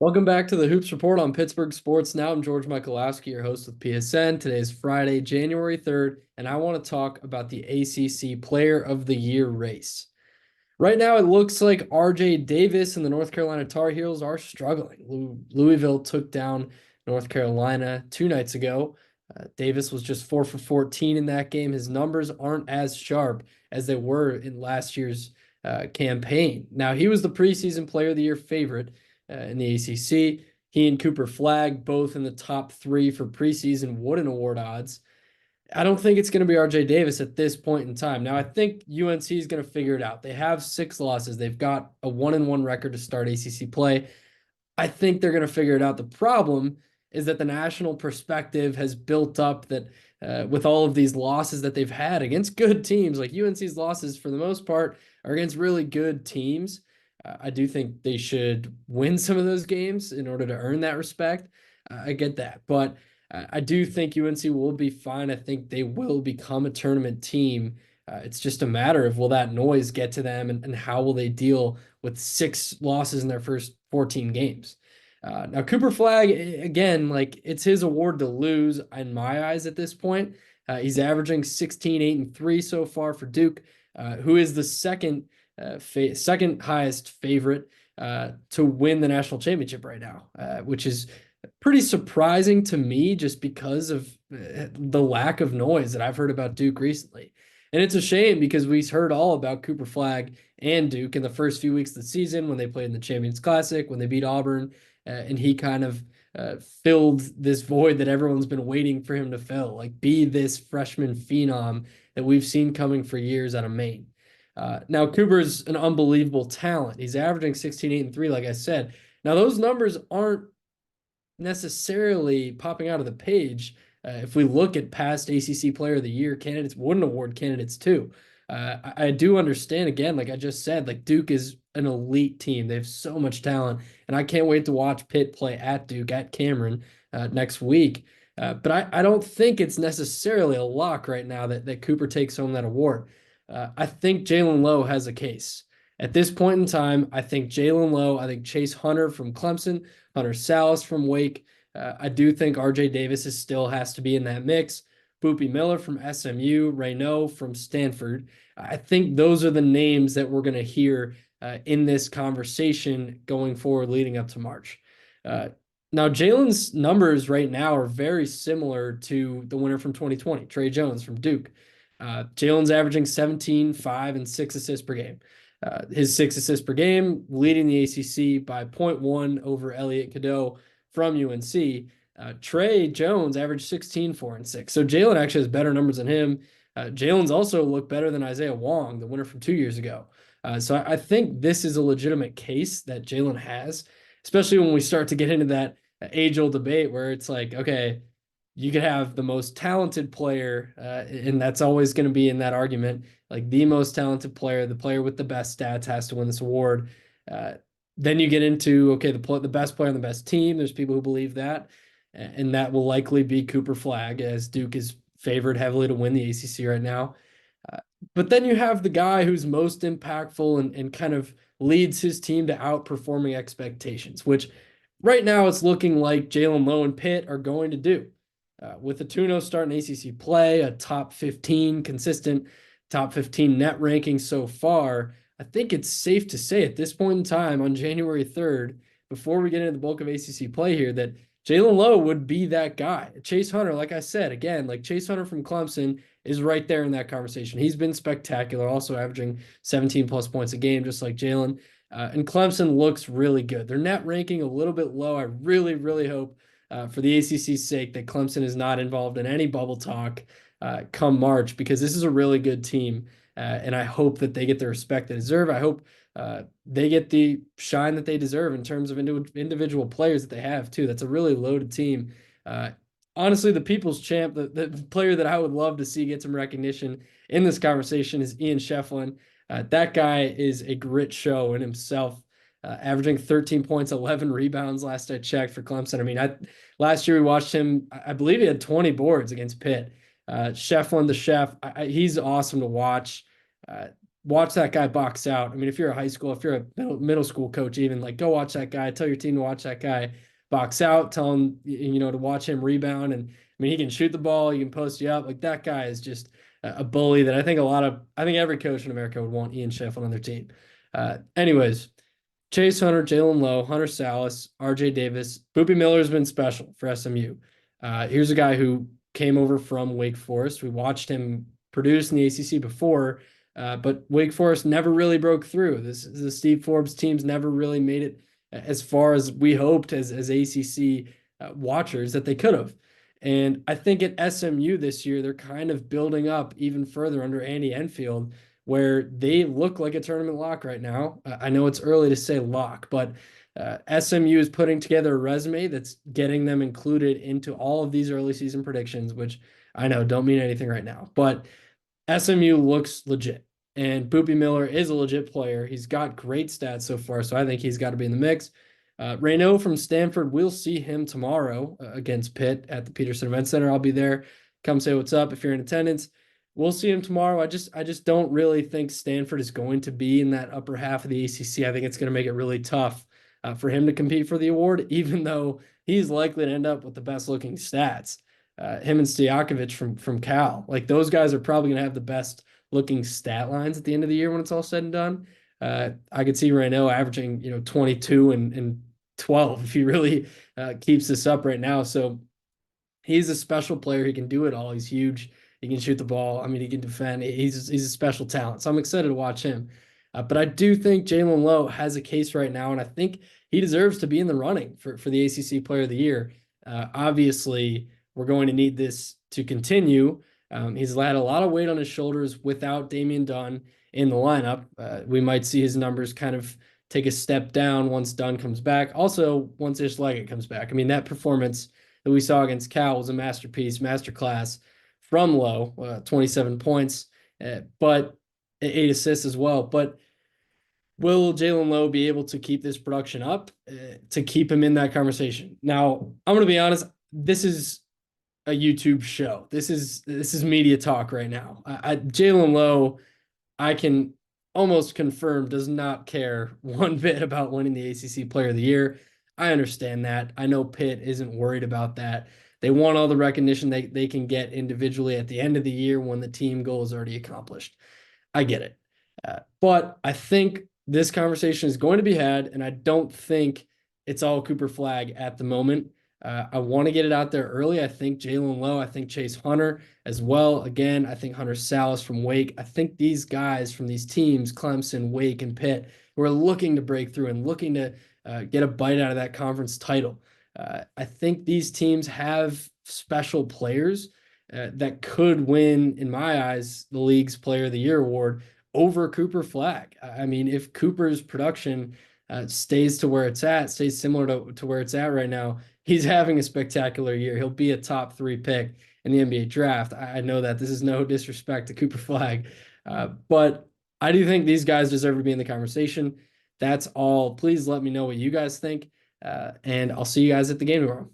Welcome back to the Hoops Report on Pittsburgh Sports Now. I'm George Michalowski, your host with PSN. Today is Friday, January 3rd, and I want to talk about the ACC Player of the Year race. Right now, it looks like RJ Davis and the North Carolina Tar Heels are struggling. Louisville took down North Carolina 2 nights ago. Davis was just 4 for 14 in that game. His numbers aren't as sharp as they were in last year's campaign. Now, he was the preseason Player of the Year favorite in the ACC. He and Cooper Flagg both in the top 3 for preseason Wooden Award odds. I don't think it's going to be RJ Davis at this point in time. Now, I think UNC is going to figure it out. They have 6 losses. They've got a 1-1 record to start ACC play. I think they're going to figure it out. The problem is that the national perspective has built up that with all of these losses that they've had against good teams, like UNC's losses for the most part are against really good teams. I do think they should win some of those games in order to earn that respect. I get that, but I do think UNC will be fine. I think they will become a tournament team. It's just a matter of will that noise get to them and how will they deal with 6 losses in their first 14 games. Now, Cooper Flagg, again, like it's his award to lose in my eyes at this point. He's averaging 16, 8, and 3 so far for Duke, who is the second highest favorite to win the national championship right now, which is pretty surprising to me just because of the lack of noise that I've heard about Duke recently. And it's a shame because we heard all about Cooper Flagg and Duke in the first few weeks of the season when they played in the Champions Classic, when they beat Auburn, and he kind of filled this void that everyone's been waiting for him to fill, like be this freshman phenom that we've seen coming for years out of Maine. Now, Cooper's an unbelievable talent. He's averaging 16, 8, and 3, like I said. Now, those numbers aren't necessarily popping out of the page. If we look at past ACC Player of the Year candidates, Wooden Award candidates too, I do understand, again, like I just said, like Duke is an elite team. They have so much talent, and I can't wait to watch Pitt play at Duke, at Cameron next week. But I don't think it's necessarily a lock right now that Cooper takes home that award. I think Jaland Lowe has a case. At this point in time, I think Jaland Lowe, I think Chase Hunter from Clemson, Hunter Salas from Wake. I do think RJ Davis still has to be in that mix. Boopy Miller from SMU, Raynaud from Stanford. I think those are the names that we're going to hear in this conversation going forward leading up to March. Now, Jalen's numbers right now are very similar to the winner from 2020, Trey Jones from Duke. Jalen's averaging 17, 5, and 6 assists per game. His 6 assists per game, leading the ACC by 0.1 over Elliot Cadeau from UNC. Trey Jones averaged 16, 4, and 6. So Jalen actually has better numbers than him. Jalen's also looked better than Isaiah Wong, the winner from 2 years ago. So I think this is a legitimate case that Jalen has, especially when we start to get into that age-old debate where it's like, okay, you could have the most talented player, and that's always going to be in that argument. Like the most talented player, the player with the best stats has to win this award. Then you get into, okay, the best player on the best team. There's people who believe that, and that will likely be Cooper Flagg, as Duke is favored heavily to win the ACC right now. But then you have the guy who's most impactful and kind of leads his team to outperforming expectations, which right now it's looking like Jaland Lowe and Pitt are going to do. With Atuno starting ACC play, a top 15 consistent top 15 net ranking so far, I think it's safe to say at this point in time on January 3rd, before we get into the bulk of ACC play here, that Jaland Lowe would be that guy. Chase Hunter, like I said, again, like Chase Hunter from Clemson is right there in that conversation. He's been spectacular, also averaging 17 plus points a game, just like Jalen. And Clemson looks really good. Their net ranking a little bit low. I really, really hope for the ACC's sake that Clemson is not involved in any bubble talk come March, because this is a really good team. And I hope that they get the respect they deserve. I hope they get the shine that they deserve in terms of individual players that they have too. That's a really loaded team. Honestly, the people's champ, the player that I would love to see get some recognition in this conversation is Ian Shefflin. That guy is a grit show in himself. Averaging 13 points, 11 rebounds last I checked for Clemson. I mean, last year we watched him, I believe he had 20 boards against Pitt. Shefflin, the chef, he's awesome to watch. watch that guy box out. I mean, if you're a high school, if you're a middle school coach, even like go watch that guy, tell your team to watch that guy box out, tell him, to watch him rebound. And I mean, he can shoot the ball, he can post you up. Like that guy is just a bully that I think every coach in America would want Ian Sheffield on their team. Anyways, Chase Hunter, Jaland Lowe, Hunter Salas, RJ Davis, Boopy Miller's been special for SMU. Here's a guy who came over from Wake Forest. We watched him produce in the ACC before, but Wake Forest never really broke through. The Steve Forbes teams never really made it as far as we hoped as ACC watchers that they could have. And I think at SMU this year, they're kind of building up even further under Andy Enfield, where they look like a tournament lock right now. I know it's early to say lock, but SMU is putting together a resume that's getting them included into all of these early season predictions, which I know don't mean anything right now, but SMU looks legit. And Boopy Miller is a legit player. He's got great stats so far, so I think he's got to be in the mix. Raynaud from Stanford, we'll see him tomorrow against Pitt at the Peterson Event Center. I'll be there. Come say what's up if you're in attendance. We'll see him tomorrow. I just don't really think Stanford is going to be in that upper half of the ACC. I think it's going to make it really tough for him to compete for the award, even though he's likely to end up with the best looking stats. Him and Stojakovic from Cal, like those guys are probably going to have the best looking stat lines at the end of the year when it's all said and done. I could see Raynaud averaging 22 and 12 if he really keeps this up right now. So he's a special player. He can do it all. He's huge. He can shoot the ball. I mean, he can defend. He's a special talent. So I'm excited to watch him. But I do think Jaland Lowe has a case right now, and I think he deserves to be in the running for the ACC Player of the Year. Obviously, we're going to need this to continue. He's had a lot of weight on his shoulders without Damian Dunn in the lineup. We might see his numbers kind of take a step down once Dunn comes back. Also, once Ish Leggett comes back. I mean, that performance that we saw against Cal was a masterclass from Lowe, 27 points, but 8 assists as well. But will Jaland Lowe be able to keep this production up to keep him in that conversation? Now, I'm going to be honest. This is a YouTube show. This is media talk right now. Jaland Lowe, I can almost confirm, does not care one bit about winning the ACC Player of the Year. I understand that. I know Pitt isn't worried about that. They want all the recognition they can get individually at the end of the year when the team goal is already accomplished. I get it. But I think this conversation is going to be had, and I don't think it's all Cooper Flagg at the moment. I want to get it out there early. I think Jaland Lowe, I think Chase Hunter as well. Again, I think Hunter Salas from Wake. I think these guys from these teams, Clemson, Wake, and Pitt, who are looking to break through and looking to get a bite out of that conference title. I think these teams have special players that could win, in my eyes, the league's Player of the Year award over Cooper Flagg. I mean, if Cooper's production stays to where it's at, stays similar to where it's at right now, he's having a spectacular year. He'll be a top 3 pick in the NBA draft. I know that this is no disrespect to Cooper Flagg, but I do think these guys deserve to be in the conversation. That's all. Please let me know what you guys think, and I'll see you guys at the game tomorrow.